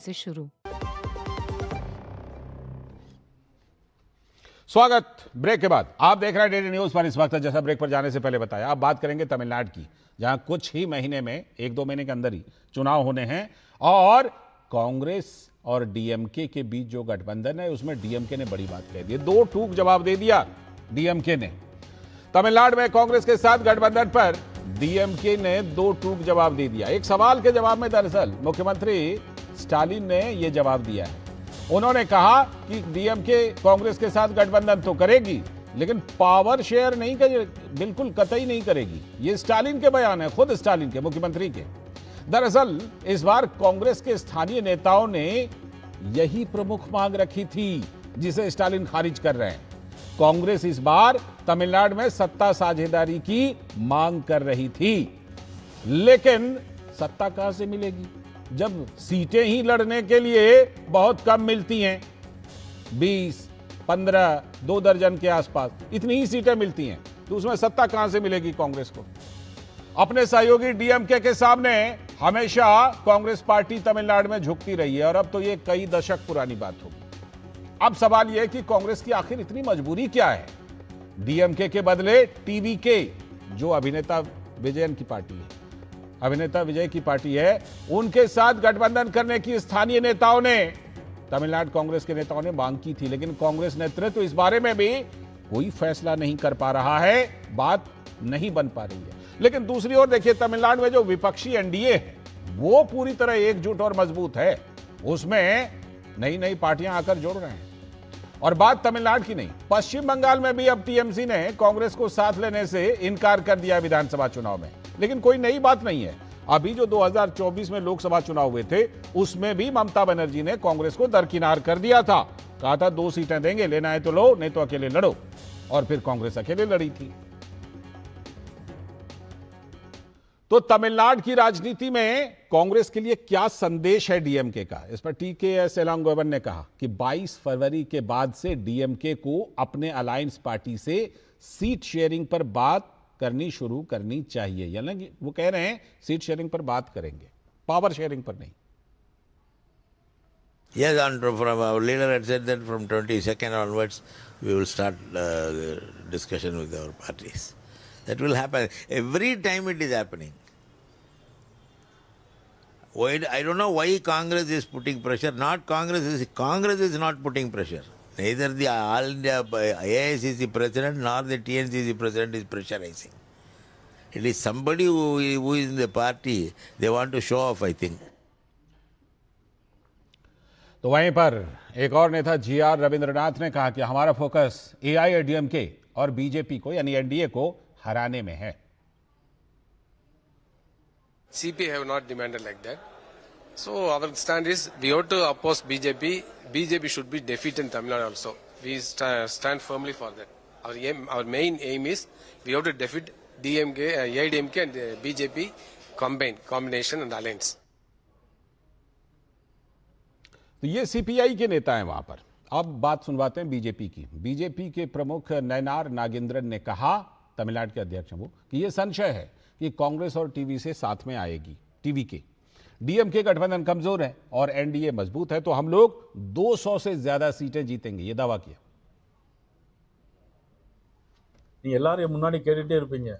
से शुरू। स्वागत। ब्रेक के बाद आप देख रहे हैं डेली न्यूज पर। इस वक्त जैसा ब्रेक पर जाने से पहले बताया, अब बात करेंगे तमिलनाडु की, जहां कुछ ही महीने में, एक दो महीने के अंदर ही चुनाव होने हैं और कांग्रेस और डीएमके के बीच जो गठबंधन है उसमें डीएमके ने बड़ी बात कह दी, दो टूक जवाब दे दिया डीएमके ने। तमिलनाडु में कांग्रेस के साथ गठबंधन पर डीएमके ने दो टूक जवाब दे दिया। एक सवाल के जवाब में दरअसल मुख्यमंत्री स्टालिन ने यह जवाब दिया है। उन्होंने कहा कि डीएमके कांग्रेस के साथ गठबंधन तो करेगी लेकिन पावर शेयर नहीं करेगी, बिल्कुल कतई नहीं करेगी। ये स्टालिन के बयान है, खुद स्टालिन के, मुख्यमंत्री के। दरअसल इस बार कांग्रेस के स्थानीय नेताओं ने यही प्रमुख मांग रखी थी जिसे स्टालिन खारिज कर रहे हैं। कांग्रेस इस बार तमिलनाडु में सत्ता साझेदारी की मांग कर रही थी, लेकिन सत्ता कहां से मिलेगी जब सीटें ही लड़ने के लिए बहुत कम मिलती हैं। 20, 15, 2 दर्जन के आसपास इतनी ही सीटें मिलती हैं, तो उसमें सत्ता कहां से मिलेगी कांग्रेस को। अपने सहयोगी डीएमके के सामने हमेशा कांग्रेस पार्टी तमिलनाडु में झुकती रही है और अब तो ये कई दशक पुरानी बात होगी। अब सवाल यह कि कांग्रेस की आखिर इतनी मजबूरी क्या है। डीएमके के बदले टीवीके, जो अभिनेता विजयन की पार्टी है, अभिनेता विजय की पार्टी है, उनके साथ गठबंधन करने की स्थानीय नेताओं ने, तमिलनाडु कांग्रेस के नेताओं ने मांग की थी, लेकिन कांग्रेस नेतृत्व इस बारे में भी कोई फैसला नहीं कर पा रहा है, बात नहीं बन पा रही है। लेकिन दूसरी ओर देखिए, तमिलनाडु में जो विपक्षी एनडीए है वो पूरी तरह एकजुट और मजबूत है। उसमें नई नई पार्टियां आकर जुड़ रहे हैं। और बात तमिलनाडु की नहीं, पश्चिम बंगाल में भी अब टीएमसी ने कांग्रेस को साथ लेने से इनकार कर दिया विधानसभा चुनाव में। लेकिन कोई नई बात नहीं है। अभी जो 2024 में लोकसभा चुनाव हुए थे उसमें भी ममता बनर्जी ने कांग्रेस को दरकिनार कर दिया था। कहा था 2 सीटें देंगे, लेना है तो लो, नहीं तो अकेले लड़ो। और फिर कांग्रेस अकेले लड़ी थी। तो तमिलनाडु की राजनीति में कांग्रेस के लिए क्या संदेश है डीएमके का, इस पर टीकेएस एलांगोवन ने कहा कि 22 फरवरी के बाद से डीएमके को अपने अलायंस पार्टी से सीट शेयरिंग पर बात करनी शुरू करनी चाहिए। यानी वो कह रहे हैं सीट शेयरिंग पर बात करेंगे, पावर शेयरिंग पर नहीं। Yes, and from our leader had said that from 22nd onwards we will start discussion with our parties. That will happen. Every time it is happening. Why, I don't know why Congress is putting pressure. Congress is not putting pressure. Neither the All India AICC president nor the TNCC president is pressurizing. It is somebody who is in the party. They want to show off, I think. तो वहीं पर एक और नेता GR Rabindranath ने कहा कि हमारा फोकस एआईएडीएमके और बीजेपी को, यानी एनडीए को हराने में है। CP have not demanded like that. So our stand is we have to oppose BJP. BJP should be defeated in Tamil Nadu also. We stand firmly for that. Our main aim is we have to defeat DMK, AIDMK and BJP combination and alliance. तो ये CPI के नेता हैं वहां पर। अब बात सुनवाते हैं बीजेपी की। बीजेपी के प्रमुख नयनार नागेंद्रन ने कहा, तमिलनाडु के अध्यक्ष हैं वो, कि ये संशय है कि कांग्रेस और टीवी से साथ में आएगी, टीवी के। डीएमके गठबंधन कमजोर है और एनडीए मजबूत है, तो हम लोग 200 से ज्यादा सीटें जीतेंगे, ये दावा किया। நீங்க எல்லாரும் முன்னாடி கேட்டுட்டே இருப்பீங்க,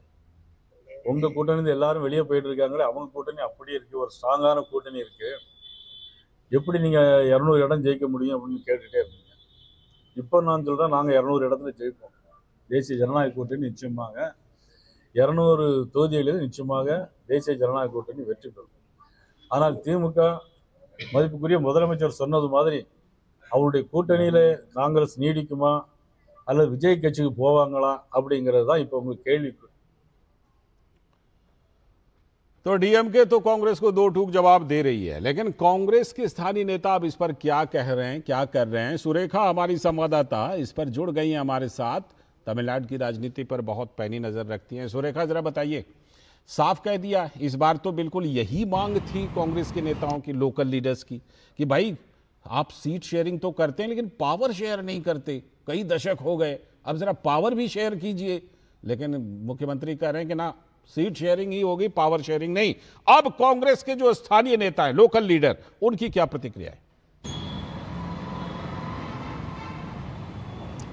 உங்க கூட்டணி எல்லாரும் வெளியே போயிட்டு இருக்காங்களே, அவங்க கூட்டணி அப்படியே இருக்கு, ஒரு ஸ்ட்ராங்கான கூட்டணி இருக்கு, எப்படி நீங்க 200 இடம் ஜெயிக்க முடியும் அப்படின்னு கேட்டுட்டே இருப்பீங்க. இப்போ நான் சொல்றேன், நாங்க 200 இடத்துல ஜெயிப்போம். தேசிய ஜனநாயக கூட்டணி நிச்சயமாக 200 தொகுதிகளில் நிச்சயமாக தேசிய ஜனநாயக கூட்டணி வெற்றி பெறும். ஆனால் திமுக மதிப்புக்குரிய முதலமைச்சர் சொன்னது மாதிரி அவருடைய கூட்டணியில காங்கிரஸ் நீடிக்குமா அல்லது விஜய் கட்சிக்கு போவாங்களா அப்படிங்கிறது தான் இப்போ உங்களுக்கு கேள்வி। तो डीएमके तो कांग्रेस को दो टूक जवाब दे रही है, लेकिन कांग्रेस के स्थानीय नेता अब इस पर क्या कह रहे हैं, क्या कर रहे हैं। सुरेखा हमारी संवाददाता इस पर जुड़ गई हैं हमारे साथ, तमिलनाडु की राजनीति पर बहुत पैनी नजर रखती हैं। सुरेखा, जरा बताइए, साफ कह दिया इस बार तो बिल्कुल यही मांग थी कांग्रेस के नेताओं की, लोकल लीडर्स की, कि भाई आप सीट शेयरिंग तो करते हैं लेकिन पावर शेयर नहीं करते, कई दशक हो गए, अब जरा पावर भी शेयर कीजिए। लेकिन मुख्यमंत्री कह रहे हैं कि ना, सीट शेयरिंग ही होगी, पावर शेयरिंग नहीं। अब कांग्रेस के जो स्थानीय नेता हैं, लोकल लीडर, उनकी क्या प्रतिक्रिया है?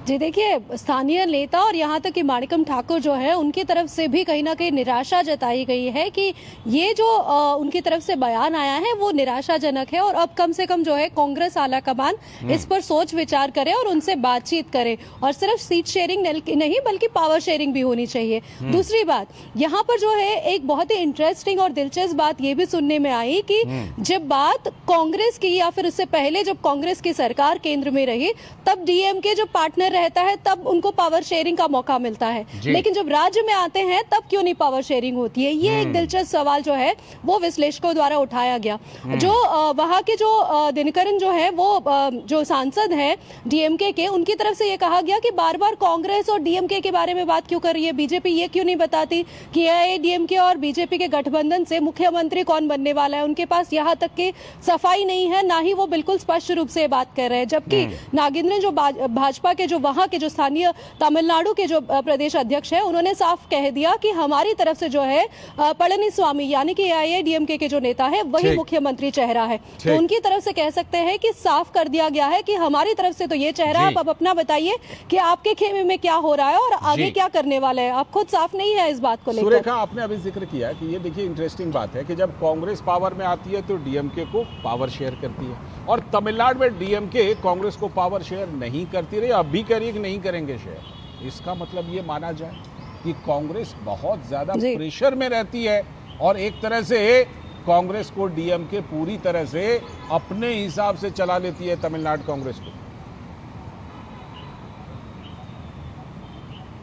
जी देखिए, स्थानीय नेता और यहाँ तक कि माणिकम ठाकुर जो है उनकी तरफ से भी कहीं ना कहीं निराशा जताई गई है कि ये जो उनकी तरफ से बयान आया है वो निराशाजनक है और अब कम से कम जो है कांग्रेस आला कमान इस पर सोच विचार करे और उनसे बातचीत करे और सिर्फ सीट शेयरिंग नहीं बल्कि पावर शेयरिंग भी होनी चाहिए। दूसरी बात, यहाँ पर जो है एक बहुत ही इंटरेस्टिंग और दिलचस्प बात ये भी सुनने में आई कि जब बात कांग्रेस की या फिर उससे पहले जब कांग्रेस की सरकार केंद्र में रही तब डीएमके जो पार्टनर रहता है तब उनको पावर शेयरिंग का मौका मिलता है, लेकिन जब राज्य में आते हैं तब क्यों नहीं पावर शेयरिंग होती है? ये एक दिलचस्प सवाल जो है वो विश्लेषकों द्वारा उठाया गया। जो वहां के जो दिनकरन जो है वो जो सांसद है डीएमके के, उनकी तरफ से ये कहा गया कि बार बार कांग्रेस और डीएमके के बारे में बात क्यों कर रही है, बीजेपी ये क्यों नहीं बताती कि एआईएडीएमके और बीजेपी के गठबंधन से मुख्यमंत्री कौन बनने वाला है? उनके पास यहाँ तक की सफाई नहीं है, ना ही वो बिल्कुल स्पष्ट रूप से बात कर रहे हैं। जबकि नागेंद्रन जो भाजपा के जो वहां के जो स्थानीय तमिलनाडु के जो प्रदेश अध्यक्ष है, उन्होंने साफ कह दिया कि हमारी तरफ से जो है पळनिस्वामी यानी कि एआईएडीएमके के जो नेता है वही मुख्यमंत्री चेहरा है। तो उनकी तरफ से कह सकते हैं कि साफ कर दिया गया है कि हमारी तरफ से तो ये चेहरा, आप अब अपना बताइए कि आपके खेमे में क्या हो रहा है और आगे क्या करने वाला है। आप खुद साफ नहीं है इस बात को लेकर। सुरेखा, आपने अभी जिक्र किया कि ये देखिए इंटरेस्टिंग बात है कि जब कांग्रेस पावर में आती है तो डीएमके को पावर शेयर करती है और तमिलनाडु में डीएमके कांग्रेस को पावर शेयर नहीं करती रही, अब भी कह रही है कि नहीं करेंगे शेयर। इसका मतलब ये माना जाए कि कांग्रेस बहुत ज्यादा प्रेशर में रहती है और एक तरह से कांग्रेस को डीएमके पूरी तरह से अपने हिसाब से चला लेती है तमिलनाडु कांग्रेस को।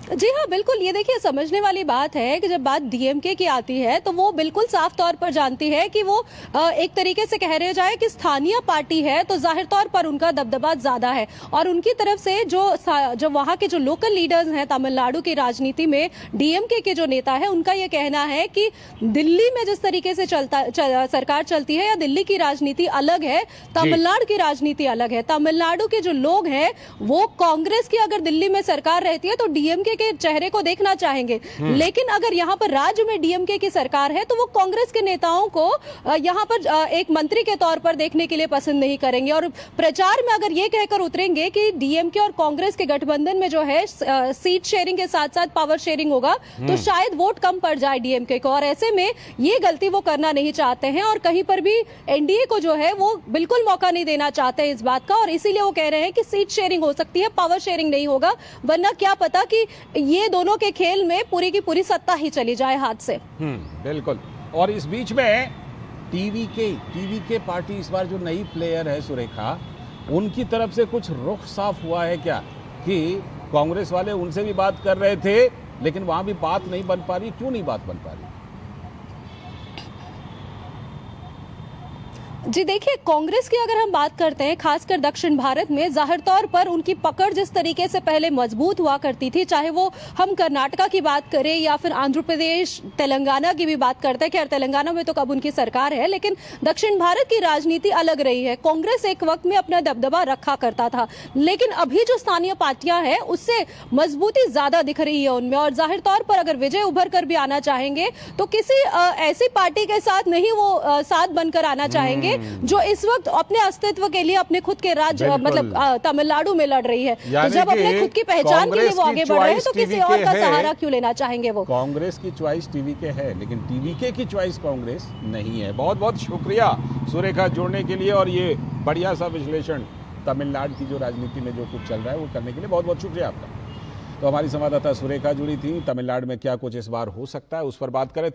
जी हाँ, बिल्कुल। ये देखिए, समझने वाली बात है कि जब बात डीएमके की आती है तो वो बिल्कुल साफ तौर पर जानती है कि वो एक तरीके से कह रहे जाए कि स्थानीय पार्टी है तो जाहिर तौर पर उनका दबदबा ज्यादा है और उनकी तरफ से जो वहाँ के जो लोकल लीडर्स हैं तमिलनाडु की राजनीति में, डीएमके के जो नेता है, उनका ये कहना है कि दिल्ली में जिस तरीके से सरकार चलती है या दिल्ली की राजनीति अलग है, तमिलनाडु की राजनीति अलग है। तमिलनाडु के जो लोग हैं वो कांग्रेस की अगर दिल्ली में सरकार रहती है तो डीएमके के चेहरे को देखना चाहेंगे, लेकिन अगर यहाँ पर राज्य में डीएमके की सरकार है तो वो कांग्रेस के नेताओं को यहाँ पर एक मंत्री के तौर पर देखने के लिए पसंद नहीं करेंगे और प्रचार में अगर ये कहकर उतरेंगे कि डीएमके और कांग्रेस के गठबंधन में जो है सीट शेयरिंग के साथ साथ पावर शेयरिंग होगा तो शायद वोट कम पड़ जाए डीएमके को, और ऐसे में ये गलती वो करना नहीं चाहते हैं और कहीं पर भी एनडीए को जो है वो बिल्कुल मौका नहीं देना चाहते इस बात का, और इसीलिए वो कह रहे हैं कि सीट शेयरिंग हो सकती है, पावर शेयरिंग नहीं होगा, वरना क्या पता कि ये दोनों के खेल में पूरी की पूरी सत्ता ही चली जाए हाथ से। बिल्कुल। और इस बीच में टीवीके पार्टी इस बार जो नई प्लेयर है सुरेखा, उनकी तरफ से कुछ रुख साफ हुआ है क्या कि कांग्रेस वाले उनसे भी बात कर रहे थे लेकिन वहां भी बात नहीं बन पा रही? क्यों नहीं बात बन पा रही? जी देखिए, कांग्रेस की अगर हम बात करते हैं खासकर दक्षिण भारत में, जाहिर तौर पर उनकी पकड़ जिस तरीके से पहले मजबूत हुआ करती थी, चाहे वो हम कर्नाटका की बात करें या फिर आंध्र प्रदेश, तेलंगाना की भी बात करते हैं, खैर तेलंगाना में तो कब उनकी सरकार है, लेकिन दक्षिण भारत की राजनीति अलग रही है। कांग्रेस एक वक्त में अपना दबदबा रखा करता था, लेकिन अभी जो स्थानीय पार्टियां हैं उससे मजबूती ज्यादा दिख रही है उनमें, और जाहिर तौर पर अगर विजय उभर कर भी आना चाहेंगे तो किसी ऐसी पार्टी के साथ नहीं वो साथ बनकर आना चाहेंगे जो इस वक्त अपने अस्तित्व के लिए अपने खुद के राज्य मतलब तमिलनाडु में लड़ रही है। तो जब अपने खुद की पहचान के लिए वो आगे बढ़ रहे हैं तो किसी और का सहारा क्यों लेना चाहेंगे? वो कांग्रेस की चॉइस टीवीके है लेकिन टीवीके की चॉइस कांग्रेस नहीं है। बहुत बहुत शुक्रिया सुरेखा जुड़ने के लिए और ये बढ़िया सा विश्लेषण तमिलनाडु की जो राजनीति में जो कुछ चल रहा है वो करने के लिए बहुत बहुत शुक्रिया आपका। तो हमारी संवाददाता सुरेखा जुड़ी थी, तमिलनाडु में क्या कुछ इस बार हो सकता है उस पर बात करें।